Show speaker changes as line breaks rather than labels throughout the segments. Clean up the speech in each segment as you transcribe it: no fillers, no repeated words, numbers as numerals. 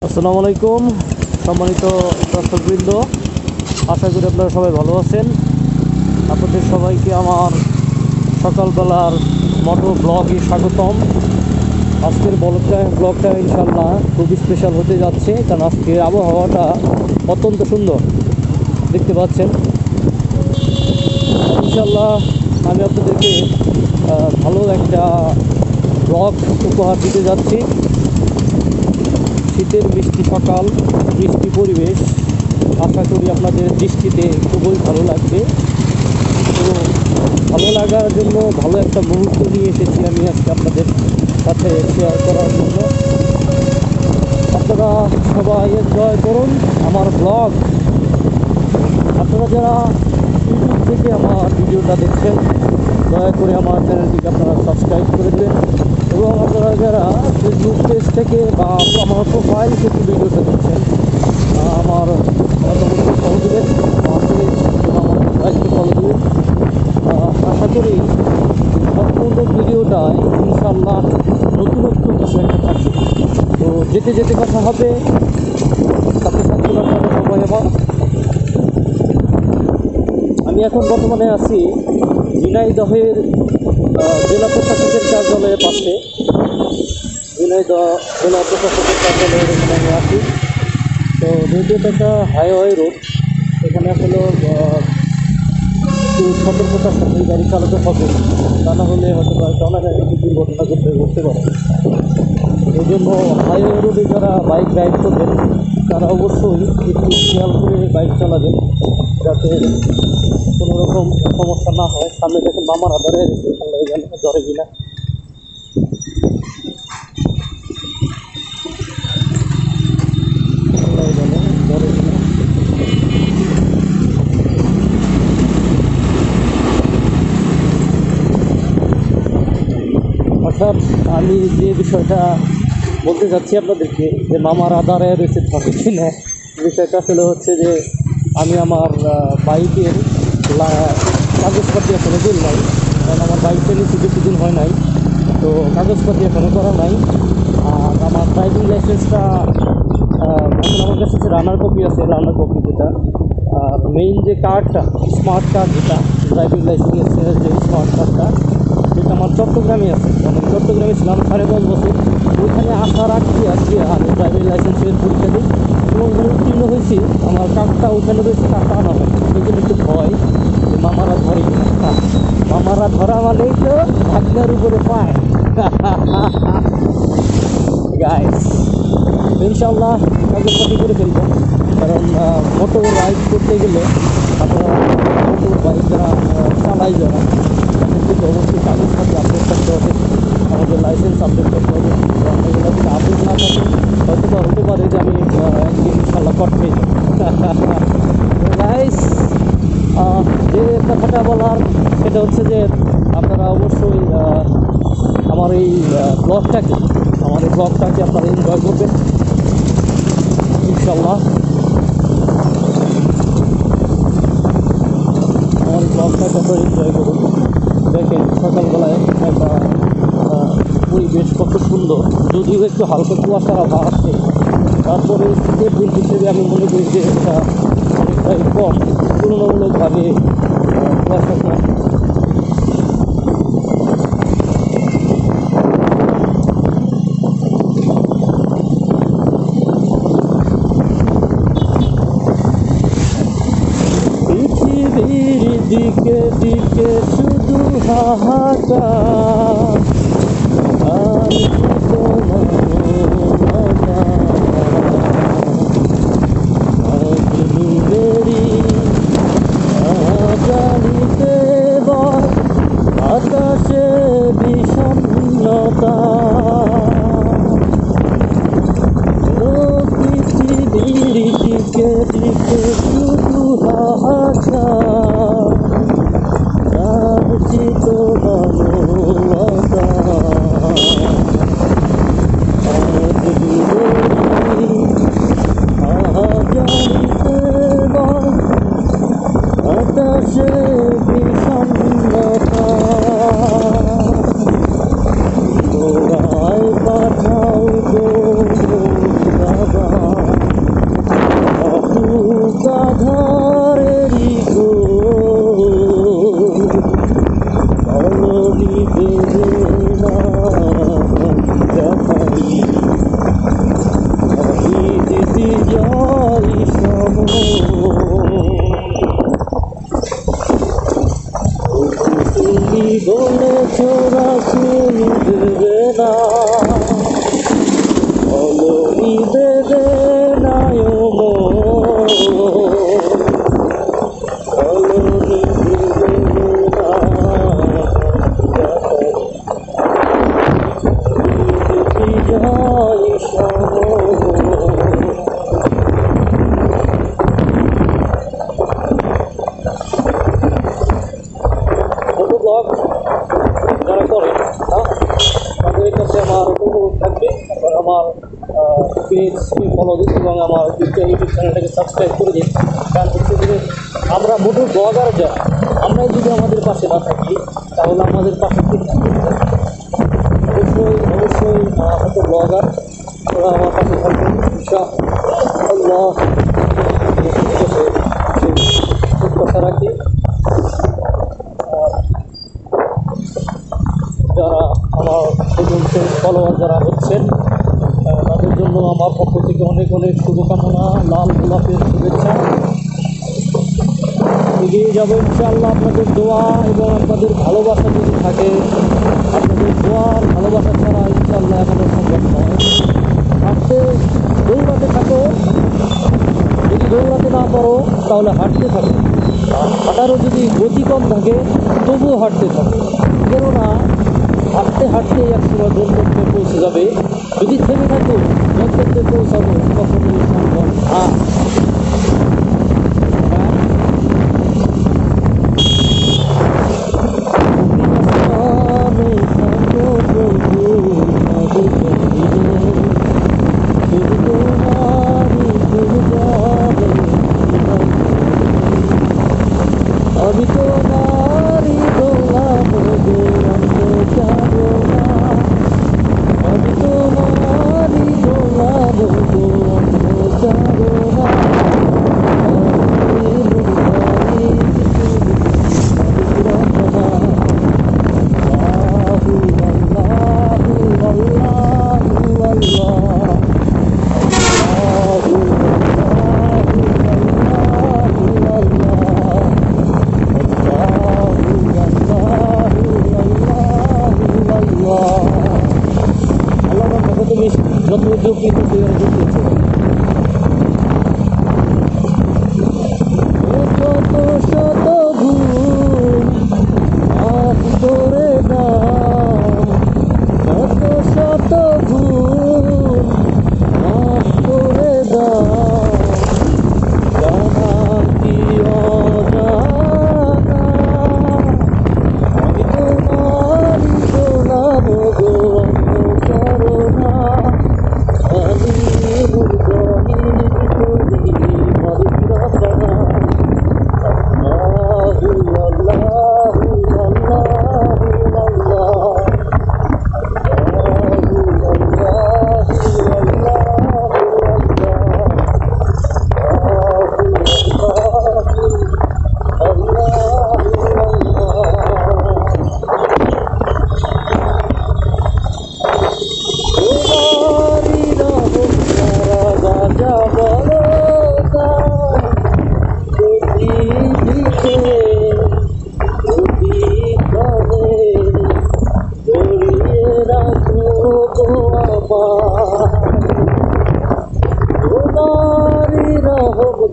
আসসালামু আলাইকুম সম্মানিত দর্শকবৃন্দ, আশা করি আপনারা সবাই ভালো আছেন। আপনাদের সবাইকে আমার সকালবেলার মতো ব্লগে স্বাগতম। আজকের ব্লগটা ইনশাল্লাহ খুবই স্পেশাল হতে যাচ্ছে, কারণ আজকে আবহাওয়াটা অত্যন্ত সুন্দর দেখতে পাচ্ছেন। ইনশাল্লাহ আমি আপনাদেরকে ভালো একটা ব্লগ উপহার দিতে যাচ্ছি। শীতের মিষ্টি সকাল, মিষ্টি পরিবেশ, আশা করি আপনাদের দৃষ্টিতে খুবই ভালো লাগবে। তো ভালো লাগার জন্য ভালো একটা মুহূর্ত নিয়ে এসেছি আমি আজকে আপনাদের সাথে শেয়ার করার জন্য। আপনারা সবাই এনজয় করুন আমার ব্লগ। আপনারা যারা ইউটিউব থেকে আমার ভিডিওটা দেখছেন, দয়া করে আমার চ্যানেলটিকে আপনারা সাবস্ক্রাইব করে দেবেন, এবং আপনারা যারা ফেসবুক পেজ থেকে বা আমার প্রোফাইল থেকে ভিডিওটা দেখছেন, আমার অবশ্যই ফলো দেবেন, আমার পেজ এবং আমার প্রোফাইলকে ফলো দেবেন। আশা করি সম্পূর্ণ ভিডিওটায় ইনশাল্লাহ নতুনত্ব কিছু একটা থাকবে। তো যেতে যেতে কথা হবে, সাথে থাকুন আপনারা সবাই। আমি এখন বর্তমানে আছি ঝিনাইদহের জেলা প্রশাসকের কার্যালয়ের পাশে। ঝিনাইদহ জেলা প্রশাসকের কার্যালয়ের এখানে আমি আছি। তো যেহেতু এটা একটা হাইওয়ে রোড, এখানে আসলে একটু সতর্কতার সাথে গাড়ি চালাতে হবে, তা না হলে হয়তো অনেক দুর্ঘটনা ঘটতে পারে। এই জন্য হাইওয়ে রোডে যারা বাইক রাইড করবেন তারা অবশ্যই একটু খেয়াল করে বাইক চালাবেন, যাতে কোনো রকম সমস্যা না হয়। সামনে দেখেন মামার আধারে এখানে ধরে কিনা। অর্থাৎ আমি যে বিষয়টা বলতে চাচ্ছি আপনাদেরকে, যে মামার আধারে রয়েছে ধরে কিনা, বিষয়টা আসলে হচ্ছে যে আমি আমার বাইকের কাগজপাতি এখনো দিন নাই, কারণ আমার বাইকটা নিয়ে কিছুদিন হয় নাই, তো কাগজপাতি এখনো করা নাই। আর আমার ড্রাইভিং লাইসেন্সটা এখন আমার কাছে রানার কপি আছে, রানার কপি যেটা। আর মেইন যে কার্ডটা, স্মার্ট কার্ড, যেটা ড্রাইভিং লাইসেন্সের যে স্মার্ট কার্ডটা, যেটা আমার চট্টগ্রামে আছে। আমি চট্টগ্রামে ছিলাম 5.5 বছর। ওইখানে আসার আগে আমি ড্রাইভিং লাইসেন্সের পরীক্ষা দিই এবং উত্তীর্ণ হয়েছি। আমার কার্ডটা ওইখানে রয়েছে, কার্ডটা আনা হয়। এই জন্য একটু ভয় যে মামারা ধরে কিনা। মামারা ধরা মানেই তো ভাগ্নের উপরে পায়। গাইস, ইনশাল্লাহ কাগজপাতি করে ফেলব, কারণ মোটর রাইড করতে গেলে আপনারা মোটর বাইক যারা চালাই, যারা কিন্তু অবশ্যই কাগজপাতি আপডেট করতে হবে, আমাদের লাইসেন্স আপডেট করতে হবে। এগুলো যদি আপডেট না থাকে হয়তো বা হতে পারে যে আমি একদিন ইনশাল্লাহ কট পেয়ে যাই। গাইস, যে কথাটা বলার সেটা হচ্ছে যে আপনারা অবশ্যই আমার এই ব্লগটাকে আপনারা এনজয় করবেন ইনশাল্লাহ। আমার ব্লগটাকে আপনারা এনজয় করুন। দেখেন সকালবেলায় একটা পরিবেশ কত সুন্দর, যদিও একটু হালকা কুয়াশার আবহাওয়া আছে, তারপরে শীতের দিন হিসেবে আমি মনে করি যে এটা অনেকটাই কম, তুলনামূলকভাবে কুয়াশা কম। পৃথিবীর দিকে দিকে শুধু হাহাকার, আর আকাশে বিষণ্ণতা, পৃথিবীর দিকে দিকে শুধু হাহাকার, রাজিত মানবতা। পেজকে ফলো দিন এবং আমার ইউটিউব চ্যানেলটাকে সাবস্ক্রাইব করে দিন। কারণ হচ্ছে যে আমরা মোটর ব্লগার যারা, আমরাই যদি আমাদের পাশে না থাকি তাহলে আমাদের পাশে কে থাকবে? অবশ্যই মোটর ব্লগার ওরা আমার পাশে থাকবেন ইনশাআল্লাহ। কথা রাখি, যারা আমার ফলোয়ার যারা হচ্ছেন তাদের জন্য আমার পক্ষ থেকে অনেক অনেক শুভকামনা, লাল গোলাপের শুভেচ্ছা। এগিয়ে যাবো ইনশাআল্লাহ। আপনাদের দোয়া এবং আপনাদের ভালোবাসা যদি থাকে, আপনাদের দোয়ার ভালোবাসা ছাড়া ইনশাআল্লাহ এখনো সম্ভব নয়। হাঁটতে দৌড়াতে থাকো, যদি দৌড়াতে না পারো তাহলে হাঁটতে থাকো। হাঁটারও যদি গতি কম থাকে তবুও হাঁটতে থাকো, কেননা হাঁটতে হাঁটতে একসময় গন্তব্যে পৌঁছে যাবে। যদি থেমে থাকো গন্তব্যে পৌঁছাবো কখনোই সম্ভব না। আমি তোমারি গোলাম গো অন্ধকার না, আমি তোমারি গোলাম গো অন্ধকার না। তুমি যত যোগ্যিত যত শত ভুল মাফ করে দাও, যত শত ভুল মাফ করে দাও। জানা কি অজানা আমি তোমারি গোলাম গো অন্ধকার না। আমি মুরগি করি মালিকানা, আল্লাহু আল্লাহু আল্লাহু আল্লাহ,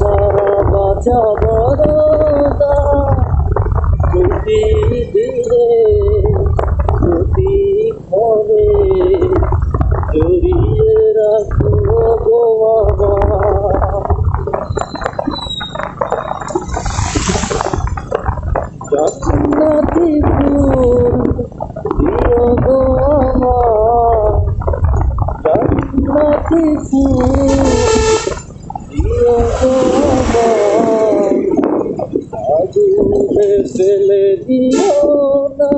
ছাড়া বাঁচা বড়দা প্রতি দিনে প্রতি ক্ষণে জড়িয়ে রাখো গো আমার। জান্নাতি ফুল দিও গো আমার, জান্নাতি ফুল দিও গো আমার, আগুনে ফেলে দিও না।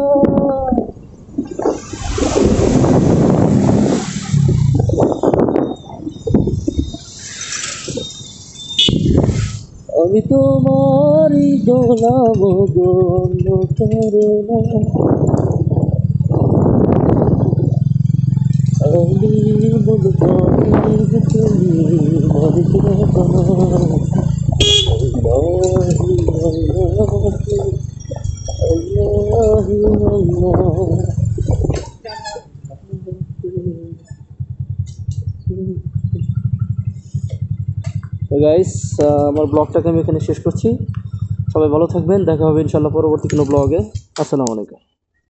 আমি তোমারি গোলাম গো অন্ধকার না, আমি মুরগি তুমি মালিকানা। গাইস, আমার ব্লগটাকে আমি এখানে শেষ করছি। সবাই ভালো থাকবেন, দেখা হবে ইনশাল্লাহ পরবর্তী কোনো ব্লগে। আসসালামু আলাইকুম।